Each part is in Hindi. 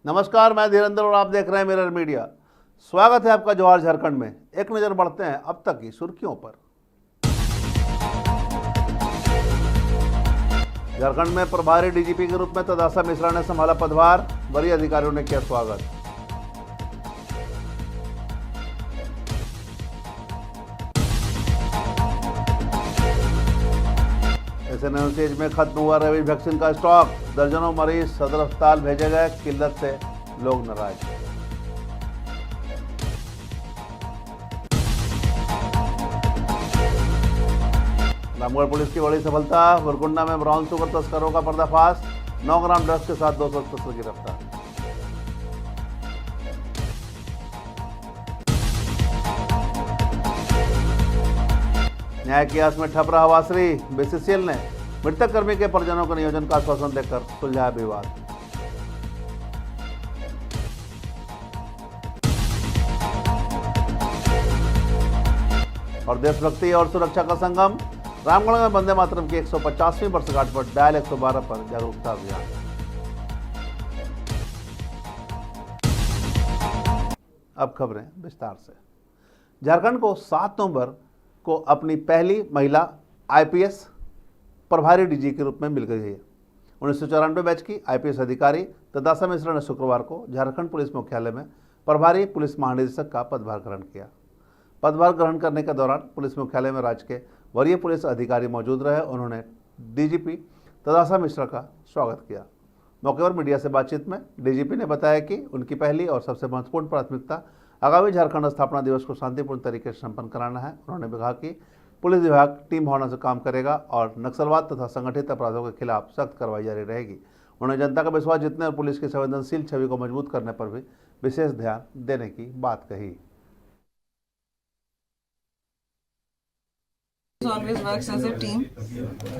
नमस्कार, मैं धीरेन्द्र और आप देख रहे हैं मिरर मीडिया। स्वागत है आपका जवाहर झारखंड में। एक नज़र बढ़ते हैं अब तक की सुर्खियों पर। झारखंड में प्रभारी डीजीपी के रूप में तदासा मिश्रा ने संभाला पदभार, वरीय अधिकारियों ने किया स्वागत। एसएनएमसीएच में खत्म हुआ रेबीज वैक्सीन का स्टॉक, दर्जनों मरीज सदर अस्पताल भेजे गए, किल्लत से लोग नाराज। रामगढ़ पुलिस की बड़ी सफलता, वरकुंडा में ब्राउन शुगर तस्करों का पर्दाफाश, 9 ग्राम ड्रग्स के साथ 200 तस्कर गिरफ्तार। न्याय की आस में ठप रहा वासरी, बीसीसीएल ने मृतक कर्मी के परिजनों को नियोजन का आश्वासन देकर सुलझाया विवाद। और देशभक्ति और सुरक्षा का संगम, रामगढ़ में वंदे मातरम की 150वीं वर्षगांठ पर डायल 112 पर जागरूकता अभियान। अब खबरें विस्तार से। झारखंड को 7 नवंबर को अपनी पहली महिला आईपीएस प्रभारी डीजी के रूप में मिल गई है। 1994 बैच की आईपीएस अधिकारी तदासा मिश्रा ने शुक्रवार को झारखंड पुलिस मुख्यालय में प्रभारी पुलिस महानिदेशक का पदभार ग्रहण किया। पदभार ग्रहण करने के दौरान पुलिस मुख्यालय में राज्य के वरीय पुलिस अधिकारी मौजूद रहे। उन्होंने डीजीपी तदासा मिश्रा का स्वागत किया। मौके पर मीडिया से बातचीत में डीजीपी ने बताया कि उनकी पहली और सबसे महत्वपूर्ण प्राथमिकता आगामी झारखंड स्थापना दिवस को शांतिपूर्ण तरीके से संपन्न कराना है। उन्होंने कहा कि पुलिस विभाग टीम भावना से काम करेगा और नक्सलवाद तथा संगठित अपराधों के खिलाफ सख्त कार्रवाई जारी रहेगी। उन्होंने जनता का विश्वास जीतने और पुलिस की संवेदनशील छवि को मजबूत करने पर भी विशेष ध्यान देने की बात कही। Always works as a team.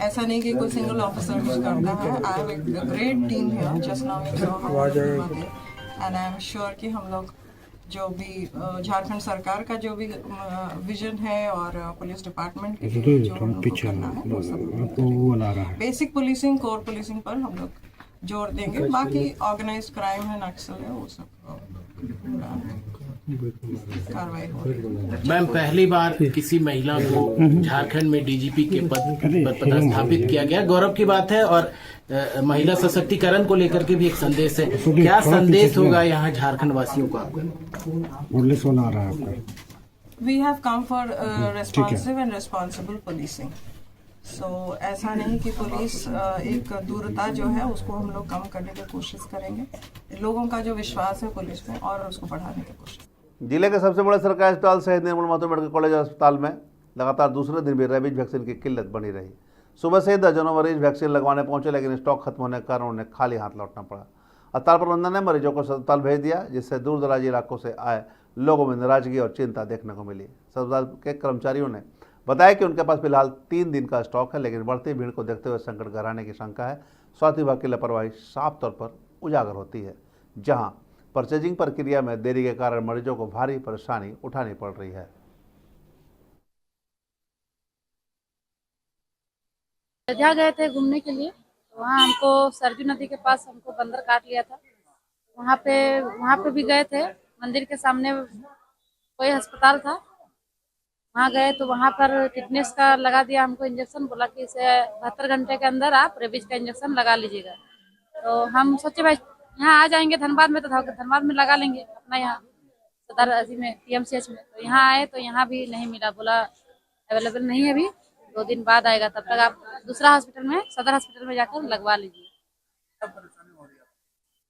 ऐसा नहीं कि कोई सिंगल ऑफिसर कुछ करता है। I have a great team here. Just now you saw how many people are there. And I am sure कि हम लोग जो भी झारखंड सरकार का जो भी विजन है और पुलिस डिपार्टमेंट के लिए जो हम लोग को करना है वो सब बेसिक पुलिसिंग, कोर पुलिसिंग पर हम लोग जोर देंगे। बाकी ऑर्गेनाइज्ड क्राइम है, नक्सल है, वो सब कार्रवाई हो। मैम, पहली बार किसी महिला को झारखंड में डीजीपी के पद पर पदस्थापित किया गया, गौरव की बात है। और महिला सशक्तिकरण को लेकर के भी एक संदेश है। क्या संदेश होगा यहाँ झारखंड वासियों को आपका? We have come for responsive and responsible policing. So ऐसा नहीं कि पुलिस एक दूरता जो है उसको हम लोग कम करने की कोशिश करेंगे। लोगों का जो विश्वास है पुलिस में और उसको बढ़ाने की कोशिश। जिले के सबसे बड़े सरकारी अस्पताल शहीद निर्मल महतो मेडिकल कॉलेज अस्पताल में लगातार दूसरे दिन भी रेबीज वैक्सीन की किल्लत बनी रही। सुबह से ही दर्जनों मरीज वैक्सीन लगवाने पहुंचे, लेकिन स्टॉक खत्म होने के कारण उन्हें खाली हाथ लौटना पड़ा। अस्पताल प्रबंधन ने मरीजों को अस्पताल भेज दिया, जिससे दूर दराज इलाकों से आए लोगों में नाराजगी और चिंता देखने को मिली। अस्पताल के कर्मचारियों ने बताया कि उनके पास फिलहाल 3 दिन का स्टॉक है, लेकिन बढ़ती भीड़ को देखते हुए संकट गहराने की शंका है। स्वास्थ्य विभाग की लापरवाही साफ तौर पर उजागर होती है, जहां परचेजिंग प्रक्रिया में देरी के कारण मरीजों को भारी परेशानी उठानी पड़ रही है। अयोध्या गए थे घूमने के लिए, तो वहाँ हमको सरजू नदी के पास हमको बंदर काट लिया था। वहाँ पे भी गए थे। मंदिर के सामने कोई अस्पताल था, वहाँ गए तो वहाँ पर टिटनेस का लगा दिया हमको इंजेक्शन। बोला कि इसे 72 घंटे के अंदर आप रेबीज का इंजेक्शन लगा लीजिएगा। तो हम सोचे भाई यहाँ आ जाएंगे धनबाद में, तो धनबाद में लगा लेंगे अपना यहाँ सदर अजी में पीएमसीएच में। तो यहाँ आए तो यहाँ भी नहीं मिला, बोला अवेलेबल नहीं है, अभी 2 दिन बाद आएगा, तब तक आप दूसरा हॉस्पिटल में, सदर हॉस्पिटल में जाकर लगवा लीजिए।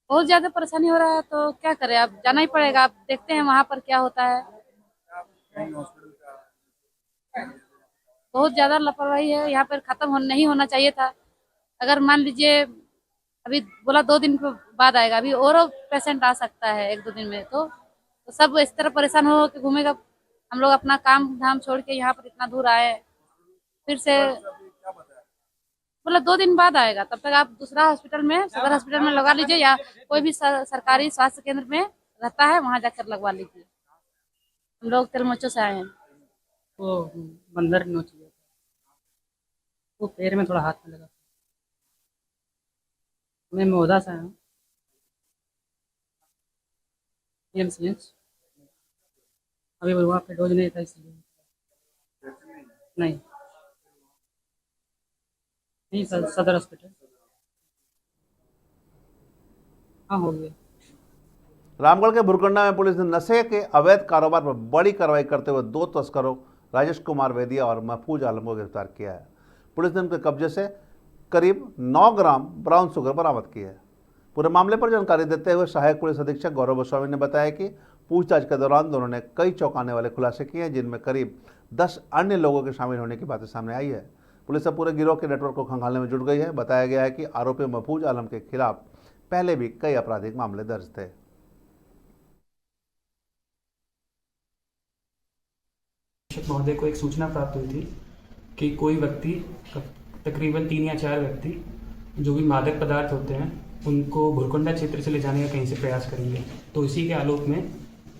बहुत ज़्यादा परेशानी हो रहा है, तो क्या करें, अब जाना ही पड़ेगा। अब देखते हैं वहाँ पर क्या होता है। बहुत ज़्यादा लापरवाही है यहाँ पर, खत्म नहीं होना चाहिए था। अगर मान लीजिए अभी बोला 2 दिन बाद आएगा, अभी और पेशेंट आ सकता है 1-2 दिन में। तो सब इस तरह परेशान हो कि घूमेगा। हम लोग अपना काम धाम छोड़ के यहाँ पर इतना दूर आए, फिर से बोला 2 दिन बाद आएगा, तब तक आप दूसरा हॉस्पिटल में, सदर हॉस्पिटल में लगा लीजिए, या कोई भी सरकारी स्वास्थ्य केंद्र में रहता है वहाँ जाकर लगवा लीजिए। हम लोग तिलमोचो से आए हैं। वो बंदर नोच लिया, वो पैर में थोड़ा हाथ में लगा। मैं मौदा से आया हूँ। PMCH। अभी वहाँ पे डोज नहीं था इसलिए। नहीं नहीं सदर हॉस्पिटल। हाँ हो गया। रामगढ़ के भुरकंडा में पुलिस ने नशे के अवैध कारोबार पर बड़ी कार्रवाई करते हुए 2 तस्करों राजेश कुमार वेदिया और महफूज आलम को गिरफ्तार किया है। पुलिस ने उनके कब्जे से करीब 9 ग्राम ब्राउन शुगर बरामद की है। पूरे मामले पर जानकारी देते हुए सहायक पुलिस अधीक्षक गौरव गोस्वामी ने बताया कि पूछताछ के दौरान दोनों ने कई चौंकाने वाले खुलासे किए हैं, जिनमें करीब 10 अन्य लोगों के शामिल होने की बातें सामने आई है। पुलिस अब पूरे गिरोह के नेटवर्क को खंगालने में जुट गई है। बताया गया है कि आरोपी महफूज आलम के खिलाफ पहले भी कई आपराधिक मामले दर्ज थे। महोदय को एक सूचना प्राप्त हुई थी कि कोई व्यक्ति, तकरीबन 3 या 4 व्यक्ति जो भी मादक पदार्थ होते हैं उनको भुरकंडा क्षेत्र से ले जाने का कहीं से प्रयास करेंगे। तो इसी के आलोक में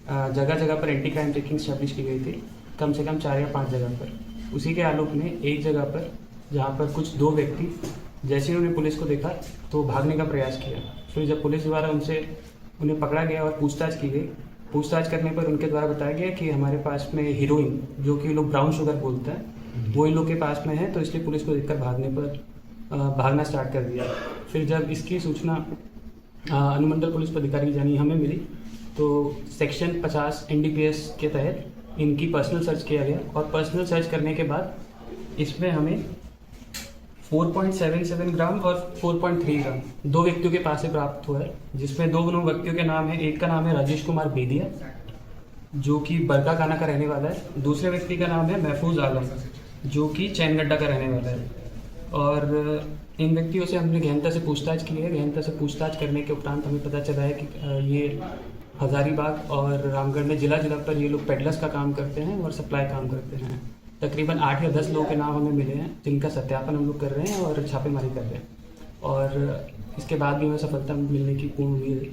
जगह जगह पर एंटी क्राइम टेकिंग स्टैब्लिश की गई थी, कम से कम 4 या 5 जगह पर। उसी के आलोक में एक जगह पर जहाँ पर कुछ 2 व्यक्ति जैसे उन्होंने पुलिस को देखा तो भागने का प्रयास किया। फिर जब पुलिस द्वारा उन्हें पकड़ा गया और पूछताछ की गई, पूछताछ करने पर उनके द्वारा बताया गया कि हमारे पास में हीरोइन, जो कि लोग ब्राउन शुगर बोलते हैं, वो इन लोग के पास में है, तो इसलिए पुलिस को देखकर भागना स्टार्ट कर दिया। फिर जब इसकी सूचना अनुमंडल पुलिस पदाधिकारी यानी हमें मिली तो सेक्शन 50 NDPS के तहत इनकी पर्सनल सर्च किया गया और पर्सनल सर्च करने के बाद इसमें हमें 4.77 ग्राम और 4.3 ग्राम 2 व्यक्तियों के पास से प्राप्त हुआ है, जिसमें 2 व्यक्तियों के नाम है। एक का नाम है राजेश कुमार बेदिया, जो कि बरकाकाना का रहने वाला है। दूसरे व्यक्ति का नाम है महफूज आलम, जो कि चैनगड्डा का रहने वाला है। और इन व्यक्तियों से हमने गहनता से पूछताछ की है। गहनता से पूछताछ करने के उपरांत हमें पता चला है कि ये हजारीबाग और रामगढ़ में जिला पर ये लोग पेडलर्स का काम करते हैं और सप्लाई काम करते हैं। तकरीबन 8 या 10 लोगों के नाम हमें मिले हैं, जिनका सत्यापन हम लोग कर रहे हैं और छापेमारी कर रहे हैं, और इसके बाद भी हमें सफलता मिलने की पूर्ण उम्मीद है।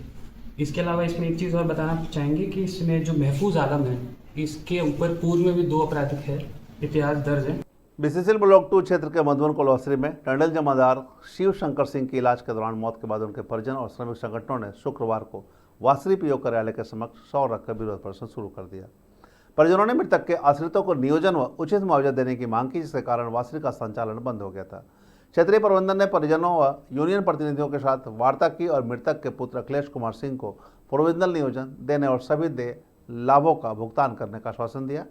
इसके अलावा इसमें एक चीज़ और बताना चाहेंगे कि इसमें जो महफूज आलम है, इसके ऊपर पूर्व में भी 2 आपराधिक है इतिहास दर्ज है। बीसीसीएल ब्लॉक 2 क्षेत्र के मधुबन कोलवासरी में टंडल जमादार शिव शंकर सिंह की इलाज के दौरान मौत के बाद उनके परिजन और श्रमिक संगठनों ने शुक्रवार को वासरी पीओ कार्यालय के समक्ष सौ रखकर विरोध प्रदर्शन शुरू कर दिया। परिजनों ने मृतक के आश्रितों को नियोजन व उचित मुआवजा देने की मांग की, जिसके कारण वासरी का संचालन बंद हो गया था। क्षेत्रीय प्रबंधन ने परिजनों व यूनियन प्रतिनिधियों के साथ वार्ता की और मृतक के पुत्र अखिलेश कुमार सिंह को प्रोविजनल नियोजन देने और सभी देय लाभों का भुगतान करने का आश्वासन दिया।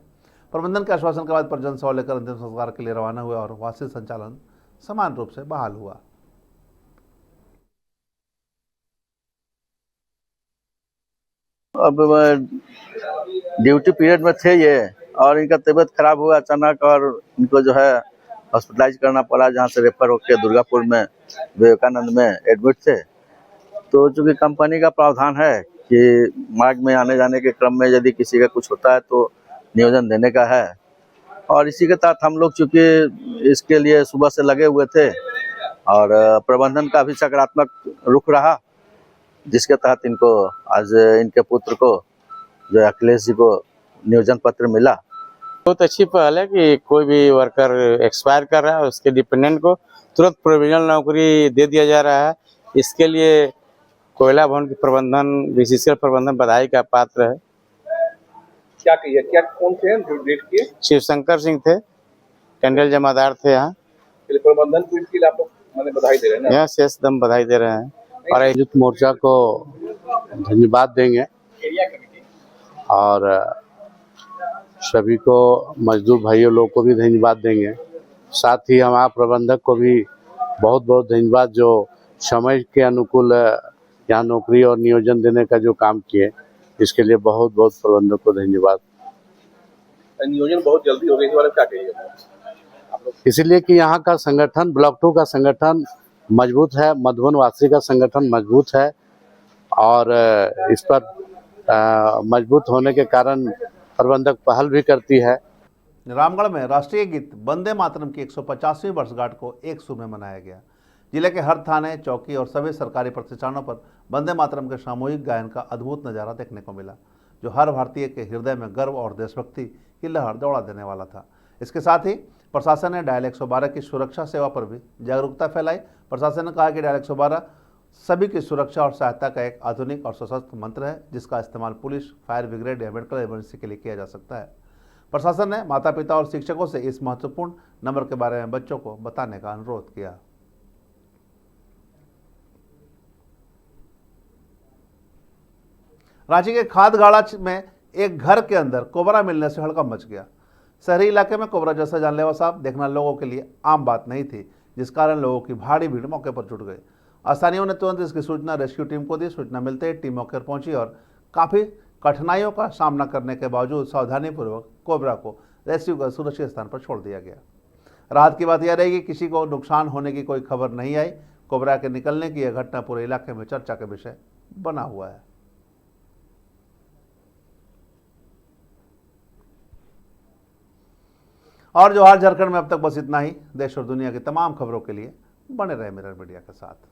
प्रबंधन के आश्वासन के बाद परिजन सौ लेकर अंतिम संस्कार के लिए रवाना हुए और वासरी संचालन समान रूप से बहाल हुआ। अब ड्यूटी पीरियड में थे ये, और इनका तबीयत खराब हुआ अचानक और इनको जो है हॉस्पिटलाइज करना पड़ा, जहाँ से रेफर होकर दुर्गापुर में विवेकानंद में एडमिट थे। तो चूंकि कंपनी का प्रावधान है कि मार्ग में आने जाने के क्रम में यदि किसी का कुछ होता है तो नियोजन देने का है, और इसी के तहत हम लोग चूंकि इसके लिए सुबह से लगे हुए थे और प्रबंधन का भी सकारात्मक रुख रहा, जिसके तहत इनको आज इनके पुत्र को जो अखिलेश जी को नियोजन पत्र मिला। बहुत अच्छी पहल है कि कोई भी वर्कर एक्सपायर कर रहा है उसके डिपेंडेंट को तुरंत प्रोविजनल नौकरी दे दिया जा रहा है। इसके लिए कोयला भवन के प्रबंधन, बीसीसीएल प्रबंधन बधाई का पात्र है। क्या कौन थे जो डेट किए? शिव शंकर सिंह थे, टंडल जमादार थे। यहाँ प्रबंधन को इसके लिए आप लोग बधाई दे रहे हैं ना? यहाँ शेष दम बधाई दे रहे हैं और युद्ध मोर्चा को धन्यवाद देंगे और सभी को मजदूर भाइयों लोग को भी धन्यवाद देंगे। साथ ही हमारे प्रबंधक को भी बहुत बहुत धन्यवाद, जो समय के अनुकूल यहाँ नौकरी और नियोजन देने का जो काम किए, इसके लिए बहुत बहुत प्रबंधक को धन्यवाद। नियोजन बहुत जल्दी हो गई, इस बारे में क्या कहिएगा? इसीलिए कि यहाँ का संगठन, ब्लॉक 2 का संगठन मजबूत है, मधुबन वासी का संगठन मजबूत है और इस पर मजबूत होने के कारण प्रबंधक पहल भी करती है। रामगढ़ में राष्ट्रीय गीत वंदे मातरम की 150वीं वर्षगांठ को एक सूर में मनाया गया। जिले के हर थाने, चौकी और सभी सरकारी प्रतिष्ठानों पर वंदे मातरम के सामूहिक गायन का अद्भुत नज़ारा देखने को मिला, जो हर भारतीय के हृदय में गर्व और देशभक्ति की लहर दौड़ा देने वाला था। इसके साथ ही प्रशासन ने डायल 112 की सुरक्षा सेवा पर भी जागरूकता फैलाई। प्रशासन ने कहा कि डायल 112 सभी की सुरक्षा और सहायता का एक आधुनिक और सशक्त मंत्र है, जिसका इस्तेमाल पुलिस, फायर ब्रिगेड या मेडिकल इमरजेंसी के लिए किया जा सकता है। प्रशासन ने माता पिता और शिक्षकों से इस महत्वपूर्ण नंबर के बारे में बच्चों को बताने का अनुरोध किया। रांची के खादगाड़ा में एक घर के अंदर कोबरा मिलने से हड़कंप मच गया। शहरी इलाके में कोबरा जैसा जानलेवा सांप देखना लोगों के लिए आम बात नहीं थी, जिस कारण लोगों की भारी भीड़ मौके पर जुट गई। स्थानीयों ने तुरंत इसकी सूचना रेस्क्यू टीम को दी। सूचना मिलते ही टीम मौके पर पहुंची और काफी कठिनाइयों का सामना करने के बावजूद सावधानीपूर्वक कोबरा को रेस्क्यू कर सुरक्षित स्थान पर छोड़ दिया गया। राहत की बात यह रही कि किसी को नुकसान होने की कोई खबर नहीं आई। कोबरा के निकलने की यह घटना पूरे इलाके में चर्चा का विषय बना हुआ है। और जोहार झारखंड में अब तक बस इतना ही। देश और दुनिया की तमाम खबरों के लिए बने रहे मिरर मीडिया के साथ।